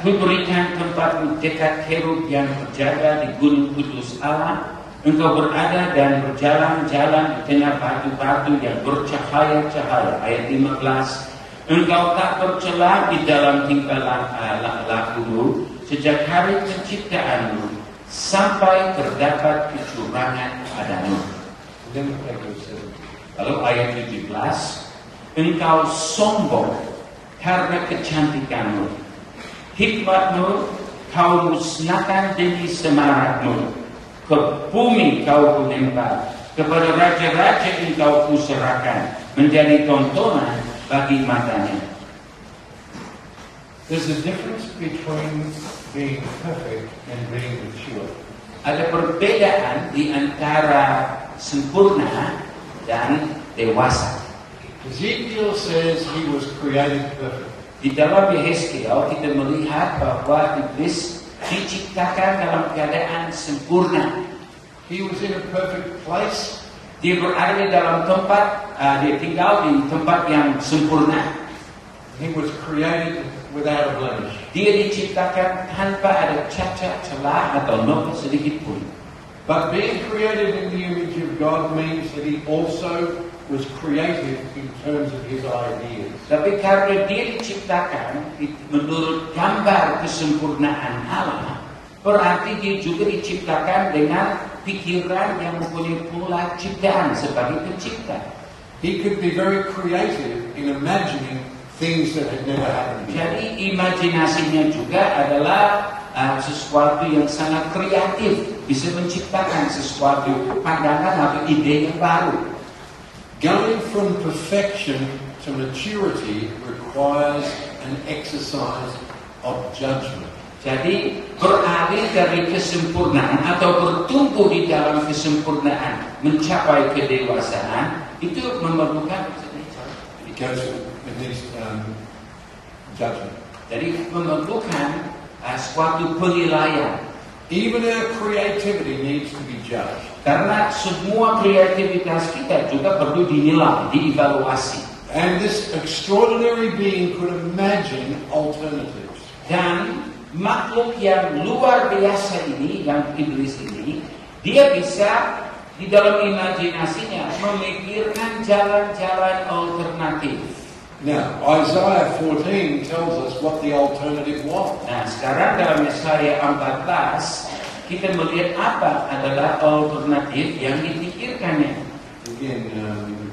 kuberikan tempatmu dekat kerub yang berjaga di gunung kudus Allah. Engkau berada dan berjalan-jalan di tengah batu-batu yang bercahaya-cahaya. Ayat 15. Engkau tak bercela di dalam tingkah lakumu sejak hari penciptaanmu sampai terdapat kecurangan padamu. Lalu ayat 17. Engkau sombong karena kecantikanmu. Hikmatmu kau musnahkan demi semarakmu. Ke bumi kau kulempar, kepada raja-raja engkau kuserahkan, menjadi tontonan bagi matanya. There's a difference between being perfect and being mature. Ada perbedaan di antara sempurna dan dewasa. Ezekiel says he was created perfect. Di dalam Yehezkiel kita melihat bahwa iblis diciptakan dalam keadaan sempurna. He was in a perfect place. Dia berada di dalam tempat, dia tinggal di tempat yang sempurna. He was created without a blemish. Dia diciptakan tanpa ada cacat, celah atau noda sedikit pun. But being created in the image of God means that he also was creative in terms of his ideas. Tapi karena dia diciptakan menurut gambar kesempurnaan Allah, berarti dia juga diciptakan dengan pikiran yang mempunyai pola ciptaan sebagai pencipta. He could be very creative in imagining things that had never happened before. Jadi imajinasinya juga adalah sesuatu yang sangat kreatif, bisa menciptakan sesuatu pandangan atau ide yang baru. Going from perfection to maturity requires an exercise of judgment. Jadi beralih dari kesempurnaan atau bertumbuh di dalam kesempurnaan mencapai kedewasaan itu memerlukan judgment. Jadi memerlukan suatu penilaian. Even our creativity needs to be judged. Karena semua kreativitas kita juga perlu dinilai, dievaluasi. And this extraordinary being could imagine alternatives. Dan makhluk yang luar biasa ini, yang iblis ini, dia bisa di dalam imajinasinya memikirkan jalan-jalan alternatif. Now, Isaiah 14 tells us what the alternative was. Nah, sekarang dalam Yesaya 14 kita melihat apa adalah alternatif yang dipikirkannya. Again,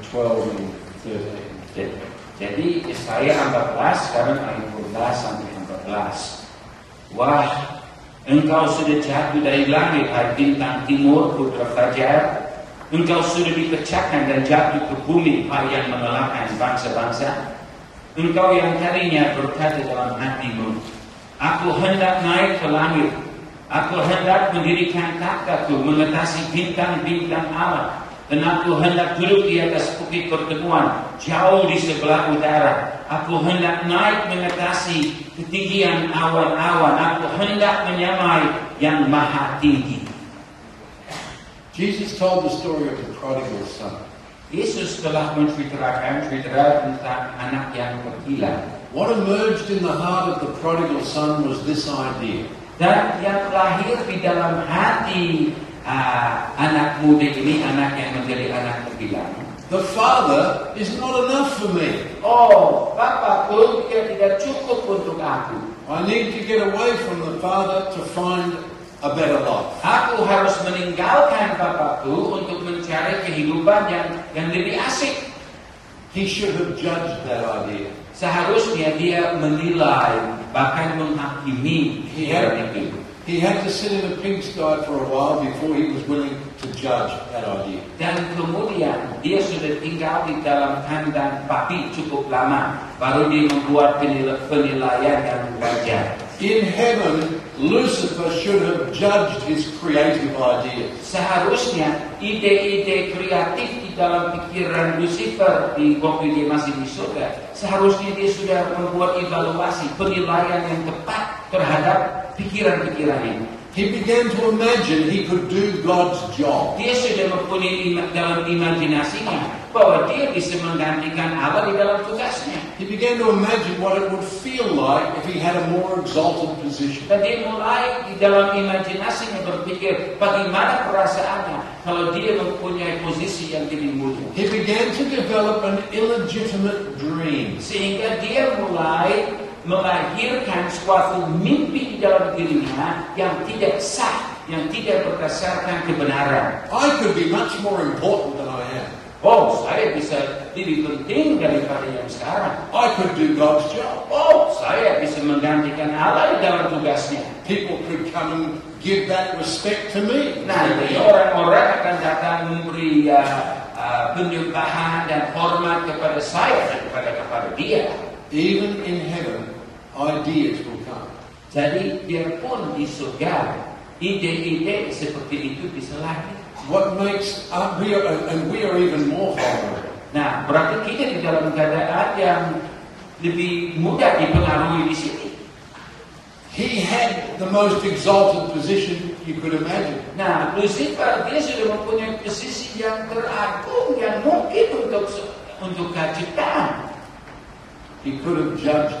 12 and 13. Jadi Yesaya 14 sekarang ayat 12 sampai 14. Wah, engkau sudah jatuh dari langit, hai bintang timur, putra fajar. Engkau sudah dipecahkan dan jatuh ke bumi, hai yang mengalahkan bangsa-bangsa. Engkau yang tadinya berkata dalam hatimu, aku hendak naik ke langit, aku hendak mendirikan takhtaku mengatasi bintang-bintang Allah, dan aku hendak duduk di atas bukit pertemuan jauh di sebelah utara. Aku hendak naik mengatasi ketinggian awan-awan, aku hendak menyamai yang maha tinggi. Jesus told the story of the prodigal son. Yesus telah menceritakan cerita tentang anak yang terhilang. What emerged in the heart of the prodigal son was this idea. Dan yang lahir di dalam hati anak muda ini, anak yang menjadi anak terhilang. The father is not enough for me. Oh, Bapakku tidak cukup untuk aku. I need to get away from the father to find a better life. Aku harus meninggalkan Bapakku untuk mencari kehidupan yang lebih asik. He should have judged that idea. Seharusnya dia menilai, bahkan menghakimi pikiran itu. He had to sit in a pigsty for a while before he was willing to judge that idea. Dan kemudian dia sudah tinggal di dalam kandang babi cukup lama, baru dia membuat penilaian yang wajar. In heaven, Lucifer should have judged his creative ideas. Seharusnya ide-ide kreatif di dalam pikiran Lucifer di waktu dia masih di surga, seharusnya dia sudah membuat evaluasi, penilaian yang tepat terhadap pikiran-pikiran ini. He began to imagine he could do God's job. Dia sudah mempunyai dalam imajinasinya bahwa dia bisa menggantikan Allah di dalam tugasnya. He began to imagine what it would feel like if he had a more exalted position. Dan dia mulai di dalam imajinasinya berpikir bagaimana perasaannya kalau dia mempunyai posisi yang lebih mulia. He began to develop an illegitimate dream. Sehingga dia mulai melahirkan suatu mimpi di dalam dirinya yang tidak sah, yang tidak berdasarkan kebenaran. I could be much more important than I am. Oh, saya bisa lebih penting daripada yang sekarang. I could do God's job. Oh, saya bisa menggantikan Allah di dalam tugasnya. People could come and give that respect to me. Nanti orang-orang akan datang memberi penyembahan dan hormat kepada saya daripada kepada dia. Even in heaven, ideas will come. Jadi biarpun di surga ide-ide seperti itu bisa lahir. What makes we are even more vulnerable. Nah, berarti kita di dalam keadaan yang lebih mudah dipengaruhi di sini. He had the most exalted position you could imagine. Nah, Lucifer dia sudah mempunyai posisi yang teragung yang mungkin untuk ciptaan. He could have judged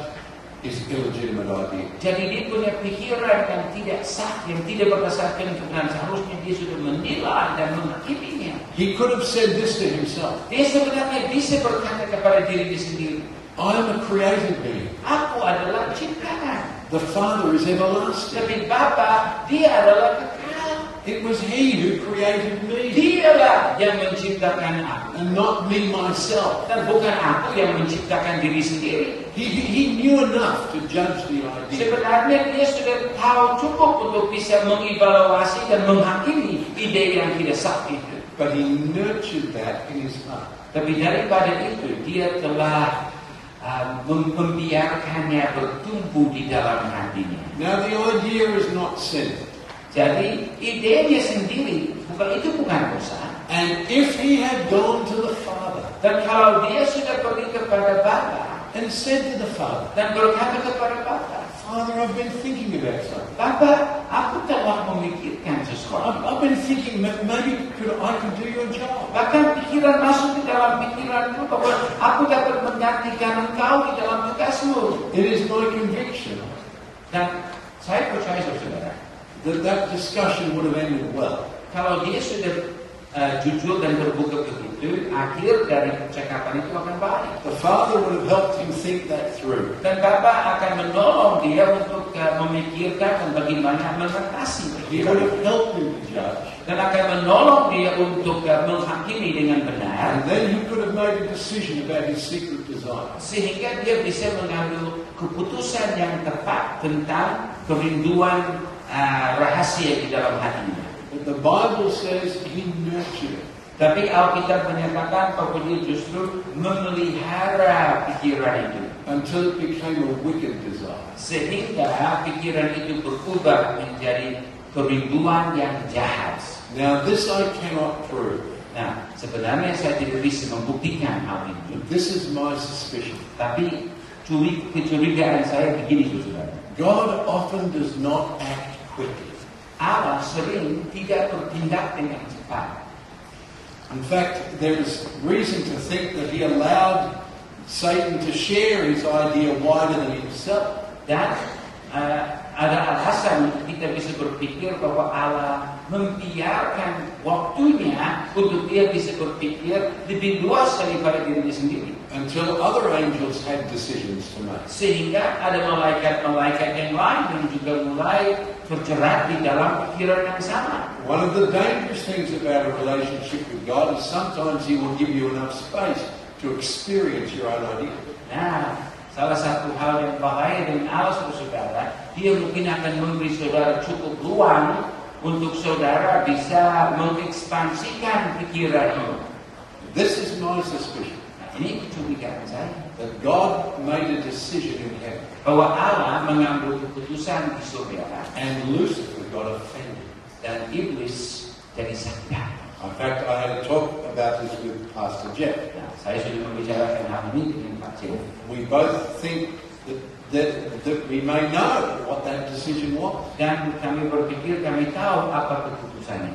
his illegitimate idea. Jadi dia punya pikiran yang tidak sah, yang tidak berdasarkan kebenaran. Seharusnya dia sudah menilai dan menghakiminya. He could have said this to himself. Dia sebenarnya bisa berkata kepada diri sendiri, I am a created being. aku adalah ciptaan. The Father is everlasting. Tapi Bapa, dia adalah kekal. It was He who created me, Dialah yang menciptakan aku. and not me myself. Dan bukan aku yang menciptakan diri sendiri. He knew enough to judge the idea. Sebenarnya dia sudah tahu cukup untuk bisa mengevaluasi dan menghakimi ide yang tidak sah itu. But he nurtured that in his heart. Tapi daripada itu, dia telah membiarkannya bertumbuh di dalam hatinya. Now the idea is not sin. Jadi idenya sendiri bukan dosa. And if he had gone to the Father Dan kalau dia sudah pergi kepada Bapa and said to the Father, dan berkata kepada Bapa, Father, I've been thinking about something. Bapa, aku telah memikirkan sesuatu. I've been thinking maybe I could do your job. Bahkan pikiran masuk di dalam pikiranku bahwa aku dapat menggantikan engkau di dalam tugasmu. It is my conviction Dan saya percaya saudara, that discussion would have ended well. kalau dia sudah jujur dan terbuka begitu, akhir dari percakapan itu akan baik. The Father would have helped him think that through. Dan Bapa akan menolong dia untuk memikirkan dan bagaimana mengatasi He pikiran would itu. have helped him to judge. Dan akan menolong dia untuk menghakimi dengan benar, And then he could have made a decision about his secret desire. sehingga dia bisa mengambil keputusan yang tepat tentang kerinduan rahasia di dalam hatinya. But the Bible says he nurtured it. Tapi Alkitab menyatakan bahwa dia justru memelihara pikiran itu Until it became a wicked desire. sehingga pikiran itu berubah menjadi kerinduan yang jahat. Now this I cannot prove. Nah, sebenarnya saya tidak bisa membuktikan hal itu. But this is my suspicion. Tapi kecurigaan saya begini, saudara. God often does not act quickly. Allah sering tidak bertindak dengan cepat. In fact, there is reason to think that he allowed Satan to share his idea wider than himself. Dan ada alasan untuk kita bisa berpikir bahwa Allah membiarkan waktunya untuk dia bisa berpikir lebih luas daripada dirinya sendiri. Until other angels had decisions to make. Sehingga ada malaikat-malaikat yang lain yang juga mulai terjerat di dalam pikiran yang sama. One of the dangerous things about a relationship with God is sometimes he will give you enough space to experience your own idea. Nah, salah satu hal yang bahaya dengan Allah, saudara, dia mungkin akan memberi saudara cukup ruang untuk saudara bisa mengekspansikan pikiran itu. This is my suspicion. Nah, ini kecurigaan saya. That God made a decision in heaven. Bahwa Allah mengambil keputusan di surga And Lucifer got offended. dan iblis jadi sakit. In fact, I had a talk about this with Pastor Jeff. Nah, saya sudah membicarakan hal ini dengan Pak Jeff. We both think that we may know what that decision was. Dan kami berpikir kami tahu apa keputusannya.